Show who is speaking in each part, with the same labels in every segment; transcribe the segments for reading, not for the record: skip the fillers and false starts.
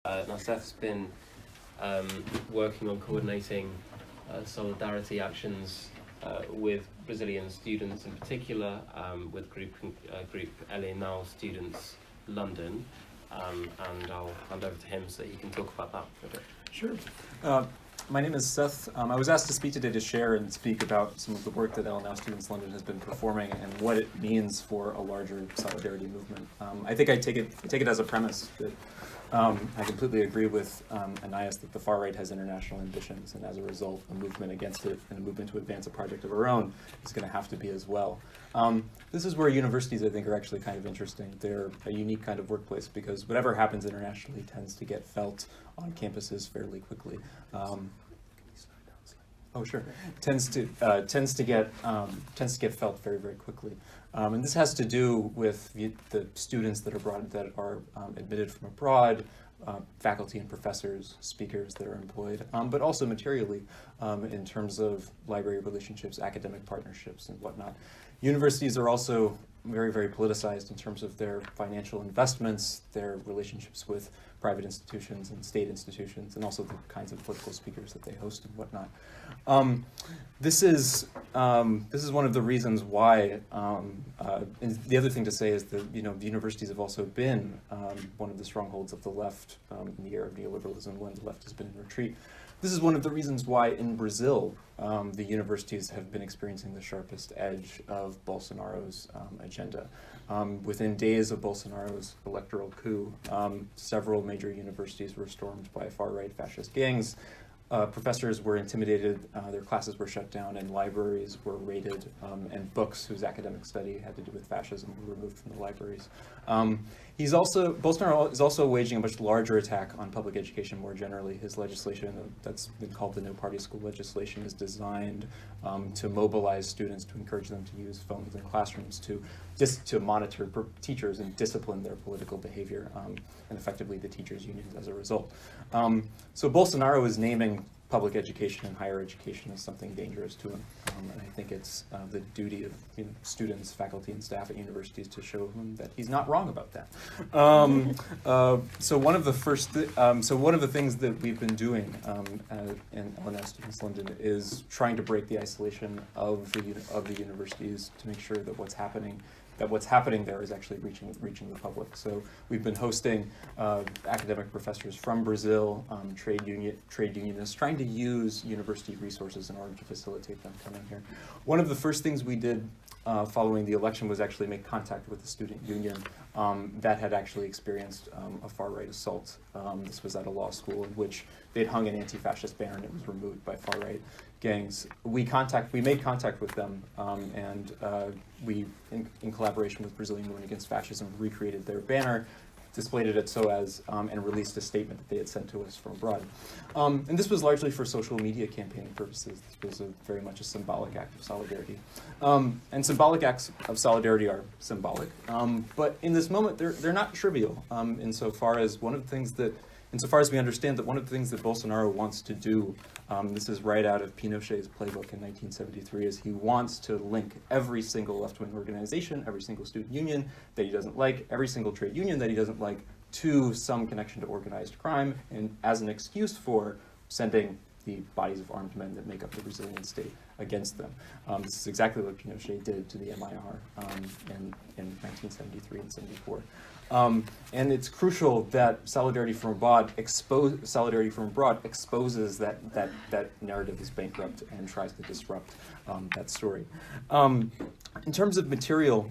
Speaker 1: Now Seth's been working on coordinating solidarity actions with Brazilian students in particular, with group Ele Não Students London, and I'll hand over to him so that he can talk about that a bit.
Speaker 2: Sure. My name is Seth. I was asked to speak today to share and speak about some of the work that Ele Não Students London has been performing and what it means for a larger solidarity movement. I think I take it as a premise that I completely agree with Anais that the far right has international ambitions, and as a result, a movement against it and a movement to advance a project of our own is going to have to be as well. This is where universities, I think, are actually kind of interesting. They're a unique kind of workplace because whatever happens internationally tends to get felt on campuses fairly quickly. Tends to get felt very, very quickly, and this has to do with the students that are admitted from abroad, faculty and professors, speakers that are employed, but also materially in terms of library relationships, academic partnerships, and whatnot. Universities are also very, very politicized in terms of their financial investments, their relationships with private institutions and state institutions, and also the kinds of political speakers that they host and whatnot. This is one of the reasons why. And the other thing to say is that the universities have also been one of the strongholds of the left in the era of neoliberalism when the left has been in retreat. This is one of the reasons why in Brazil the universities have been experiencing the sharpest edge of Bolsonaro's agenda. Within days of Bolsonaro's electoral coup, several major universities were stormed by far-right fascist gangs. Professors were intimidated, their classes were shut down, and libraries were raided, and books whose academic study had to do with fascism were removed from the libraries. Bolsonaro is also waging a much larger attack on public education more generally. His legislation, that's been called the No Party School legislation, is designed to mobilize students, to encourage them to use phones in classrooms, to monitor teachers and discipline their political behavior, and effectively the teachers' unions as a result. So Bolsonaro is naming public education and higher education as something dangerous to him, and I think it's the duty of students, faculty, and staff at universities to show him that he's not wrong about that. So one of the things that we've been doing in Ele Não Students London is trying to break the isolation of the universities to make sure that what's happening there is actually reaching the public. So we've been hosting academic professors from Brazil, trade unionists, trying to use university resources in order to facilitate them coming here. One of the first things we did following the election was actually make contact with the student union that had actually experienced a far-right assault. This was at a law school in which they'd hung an anti-fascist banner and it was removed by far-right gangs. We made contact with them, and we, in collaboration with Brazilian Women Against Fascism, recreated their banner, displayed it at SOAS, and released a statement that they had sent to us from abroad. And this was largely for social media campaigning purposes. This was very much a symbolic act of solidarity. And symbolic acts of solidarity are symbolic, but in this moment they're not trivial, insofar as we understand that one of the things that Bolsonaro wants to do, this is right out of Pinochet's playbook in 1973, is he wants to link every single left-wing organization, every single student union that he doesn't like, every single trade union that he doesn't like, to some connection to organized crime, and as an excuse for sending the bodies of armed men that make up the Brazilian state against them. This is exactly what Pinochet did to the MIR in 1973 and 74. And it's crucial that Solidarity from Abroad exposes that narrative is bankrupt and tries to disrupt that story. In terms of material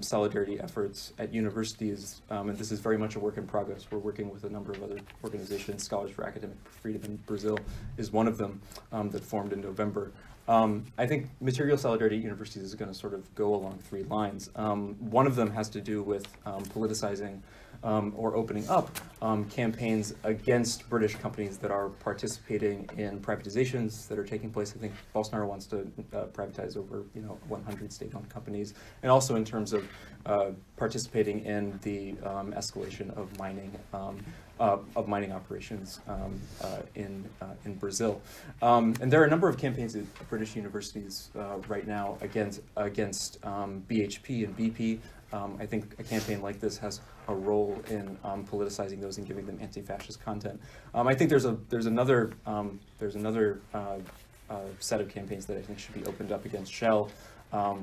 Speaker 2: solidarity efforts at universities, and this is very much a work in progress. We're working with a number of other organizations. Scholars for Academic Freedom in Brazil is one of them that formed in November. I think material solidarity at universities is going to sort of go along three lines. One of them has to do with politicizing or opening up campaigns against British companies that are participating in privatizations that are taking place. I think Bolsonaro wants to privatize over 100 state-owned companies, and also in terms of participating in the escalation of mining operations in Brazil. And there are a number of campaigns at British universities right now against BHP and BP. I think a campaign like this has a role in politicizing those and giving them anti-fascist content. I think there's another set of campaigns that I think should be opened up against Shell,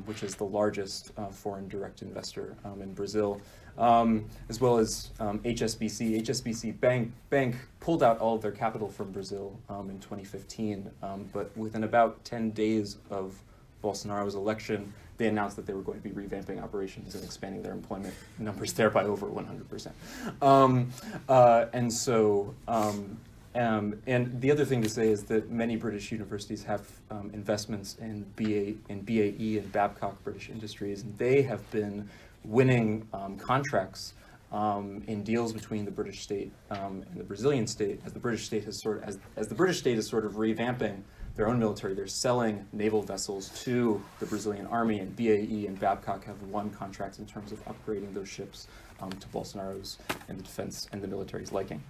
Speaker 2: which is the largest foreign direct investor in Brazil, as well as HSBC. HSBC Bank pulled out all of their capital from Brazil in 2015, but within about 10 days of Bolsonaro's election, they announced that they were going to be revamping operations and expanding their employment numbers there by over 100%. And the other thing to say is that many British universities have investments in BAE and Babcock British Industries, and they have been winning contracts in deals between the British state and the Brazilian state. As the British state is sort of revamping their own military, they're selling naval vessels to the Brazilian army, and BAE and Babcock have won contracts in terms of upgrading those ships to Bolsonaros and the defense and the military's liking.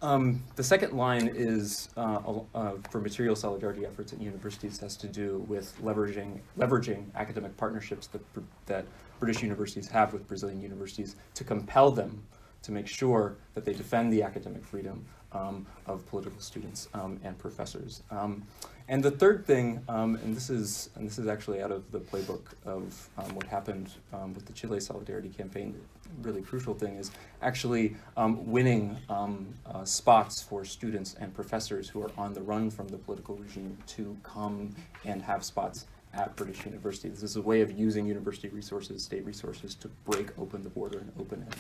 Speaker 2: The second line is for material solidarity efforts at universities has to do with leveraging academic partnerships that British universities have with Brazilian universities to compel them to make sure that they defend the academic freedom of political students and professors. And the third thing, and this is actually out of the playbook of what happened with the Chile Solidarity campaign. Really crucial thing is actually winning spots for students and professors who are on the run from the political regime to come and have spots at British universities. This is a way of using university resources, state resources, to break open the border and open it.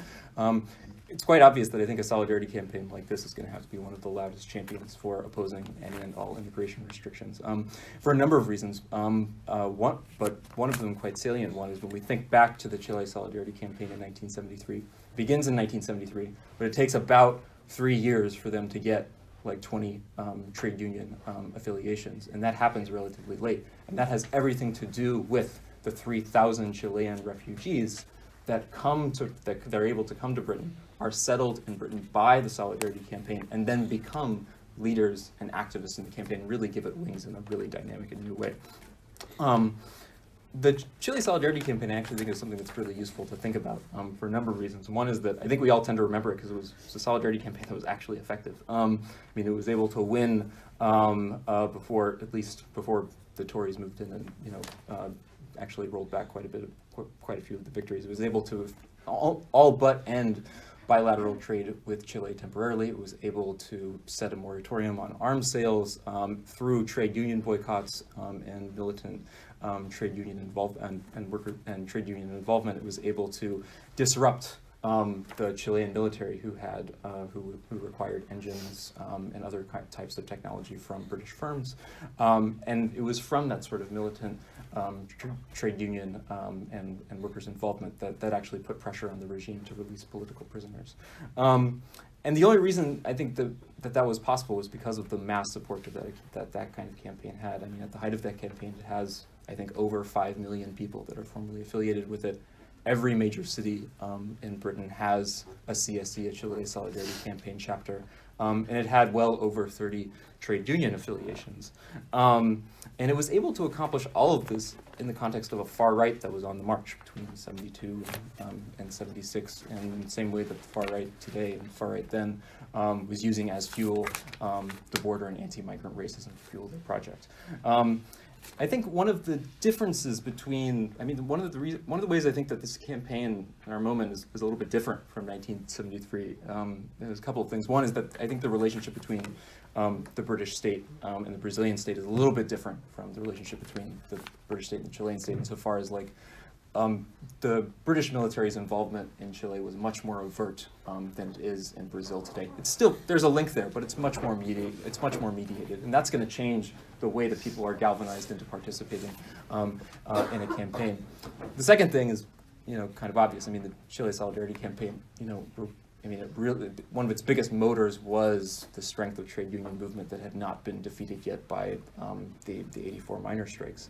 Speaker 2: It's quite obvious that I think a solidarity campaign like this is going to have to be one of the loudest champions for opposing any and all immigration restrictions for a number of reasons. One of them quite salient one is when we think back to the Chile Solidarity campaign in 1973. It begins in 1973, but it takes about 3 years for them to get like 20 trade union affiliations, and that happens relatively late. And that has everything to do with the 3,000 Chilean refugees that they're able to come to Britain, are settled in Britain by the Solidarity campaign, and then become leaders and activists in the campaign, and really give it wings in a really dynamic and new way. The Chile Solidarity campaign I actually think is something that's really useful to think about for a number of reasons. One is that I think we all tend to remember it because it was a Solidarity campaign that was actually effective. It was able to win before the Tories moved in and actually rolled back quite a few of the victories. It was able to all but end bilateral trade with Chile temporarily. It was able to set a moratorium on arms sales through trade union boycotts and militant trade union involvement and worker and trade union involvement. It was able to disrupt the Chilean military, who required engines and other types of technology from British firms, and it was from that sort of militant trade union and workers' involvement that actually put pressure on the regime to release political prisoners. And the only reason I think that was possible was because of the mass support that kind of campaign had. I mean, at the height of that campaign, it has, I think, over 5 million people that are formally affiliated with it. Every major city in Britain has a CSC, a Chile Solidarity campaign chapter, and it had well over 30 trade union affiliations. And it was able to accomplish all of this in the context of a far right that was on the march between 72 and 76, and in the same way that the far right today and the far right then was using as fuel the border and anti-migrant racism to fuel their project. I think one of the differences between, one of the ways I think that this campaign in our moment is a little bit different from 1973. There's a couple of things. One is that I think the relationship between the British state and the Brazilian state is a little bit different from the relationship between the British state and the Chilean state, insofar as the British military's involvement in Chile was much more overt than it is in Brazil today. It's still, there's a link there, but it's much more mediated, and that's going to change the way that people are galvanized into participating in a campaign. The second thing is, kind of obvious. The Chile Solidarity campaign, one of its biggest motors was the strength of trade union movement that had not been defeated yet by the 84 minor strikes.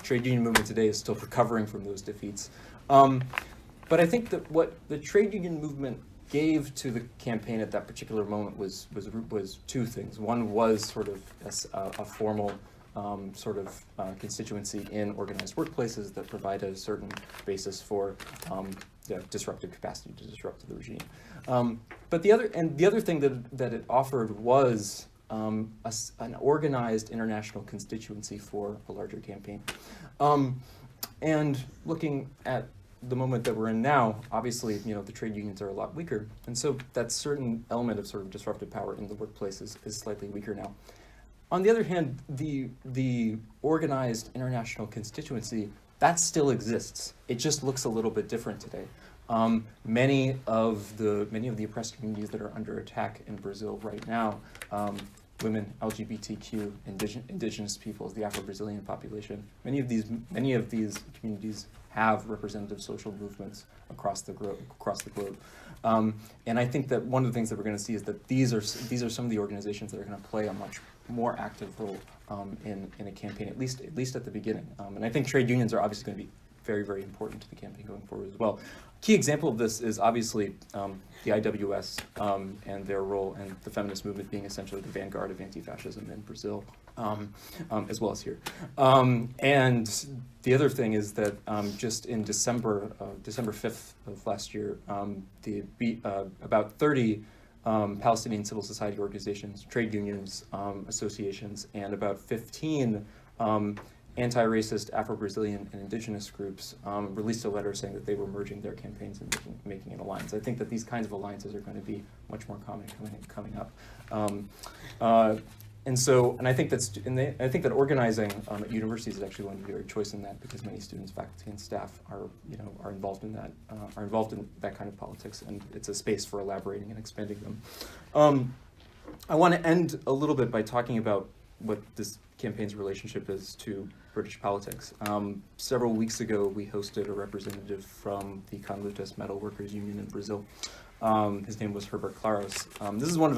Speaker 2: Trade union movement today is still recovering from those defeats. But I think that what the trade union movement gave to the campaign at that particular moment was two things. One was sort of a formal constituency in organized workplaces that provide a certain basis for disruptive capacity to disrupt the regime. But the other thing that it offered was an organized international constituency for a larger campaign. And looking at the moment that we're in now, obviously, the trade unions are a lot weaker, and so that certain element of sort of disruptive power in the workplace is slightly weaker now. On the other hand, the organized international constituency, that still exists. It just looks a little bit different today. Many of the oppressed communities that are under attack in Brazil right now, women, LGBTQ, indigenous peoples, the Afro-Brazilian population, many of these communities have representative social movements across the globe. And I think that one of the things that we're going to see is that these are some of the organizations that are going to play a much more active role in a campaign, at least at the beginning. And I think trade unions are obviously going to be very, very important to the campaign going forward as well. Key example of this is obviously the IWS and their role and the feminist movement being essentially the vanguard of anti-fascism in Brazil, as well as here. And the other thing is that just in December 5th of last year, about 30 Palestinian civil society organizations, trade unions, associations, and about 15 anti-racist Afro-Brazilian and indigenous groups released a letter saying that they were merging their campaigns and making an alliance. I think that these kinds of alliances are going to be much more common coming up. And I think that organizing at universities is actually going to be a choice in that, because many students, faculty, and staff are involved in that kind of politics, and it's a space for elaborating and expanding them. I want to end a little bit by talking about what this campaign's relationship is to British politics. Several weeks ago, we hosted a representative from the Conlutas Metal Workers Union in Brazil. His name was Herbert Claros. This is one of,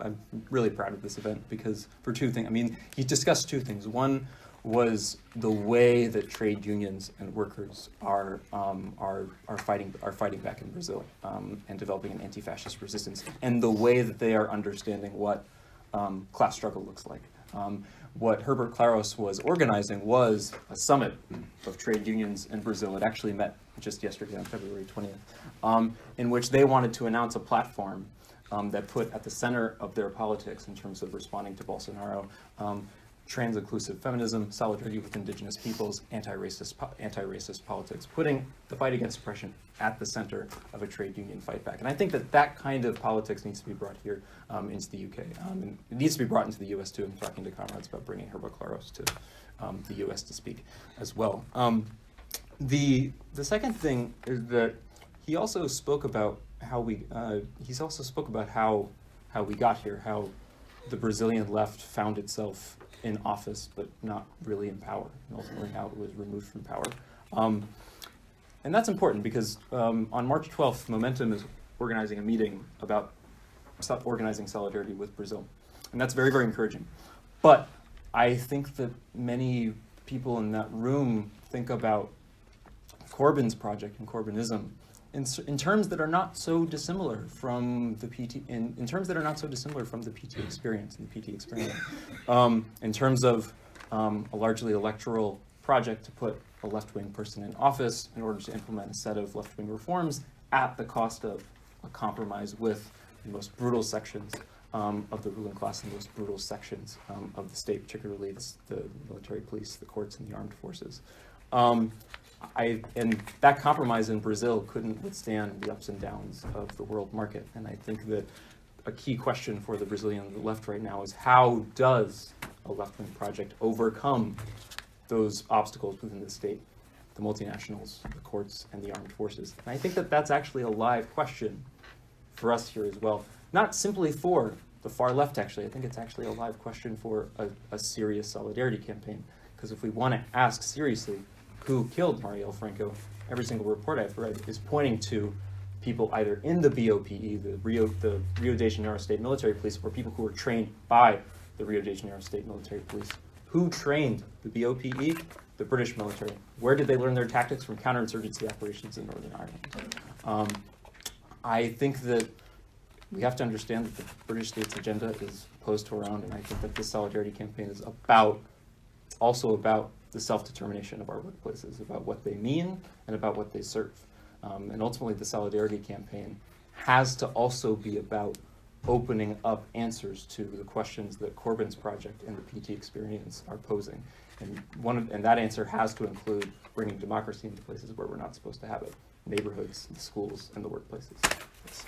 Speaker 2: I'm really proud of this event because for two things. I mean, he discussed two things. One was the way that trade unions and workers are fighting back in Brazil and developing an anti-fascist resistance, and the way that they are understanding what class struggle looks like. What Herbert Claros was organizing was a summit of trade unions in Brazil. It actually met just yesterday on February 20th, in which they wanted to announce a platform that put at the center of their politics in terms of responding to Bolsonaro, trans-inclusive feminism, solidarity with indigenous peoples, anti-racist politics, putting the fight against oppression at the center of a trade union fight back. And I think that kind of politics needs to be brought here into the UK. And it needs to be brought into the US too. I'm talking to comrades about bringing Herbert Claros to the US to speak as well. The second thing is that he also spoke about how we got here, how the Brazilian left found itself in office, but not really in power, and ultimately how it was removed from power. And that's important because on March 12th, Momentum is organizing a meeting about organizing solidarity with Brazil. And that's very, very encouraging. But I think that many people in that room think about Corbyn's project and Corbynism in terms that are not so dissimilar from the PT, in terms that are not so dissimilar from the PT experience and the PT experiment, in terms of a largely electoral project to put a left-wing person in office in order to implement a set of left-wing reforms at the cost of a compromise with the most brutal sections of the ruling class and the most brutal sections of the state, particularly the military police, the courts, and the armed forces. And that compromise in Brazil couldn't withstand the ups and downs of the world market. And I think that a key question for the Brazilian left right now is how does a left-wing project overcome those obstacles within the state, the multinationals, the courts, and the armed forces? And I think that that's actually a live question for us here as well. Not simply for the far left, actually. I think it's actually a live question for a serious solidarity campaign. Because if we want to ask seriously who killed Marielle Franco, every single report I've read is pointing to people either in the BOPE, the Rio de Janeiro State Military Police, or people who were trained by the Rio de Janeiro State Military Police. Who trained the BOPE? The British military. Where did they learn their tactics? From counterinsurgency operations in Northern Ireland. I think that we have to understand that the British state's agenda is opposed to our own, and I think that this Solidarity campaign is also about the self-determination of our workplaces, about what they mean and about what they serve. And ultimately, the Solidarity campaign has to also be about opening up answers to the questions that Corbins project and the PT experience are posing. And that answer has to include bringing democracy into places where we're not supposed to have it, neighborhoods, the schools, and the workplaces. Yes.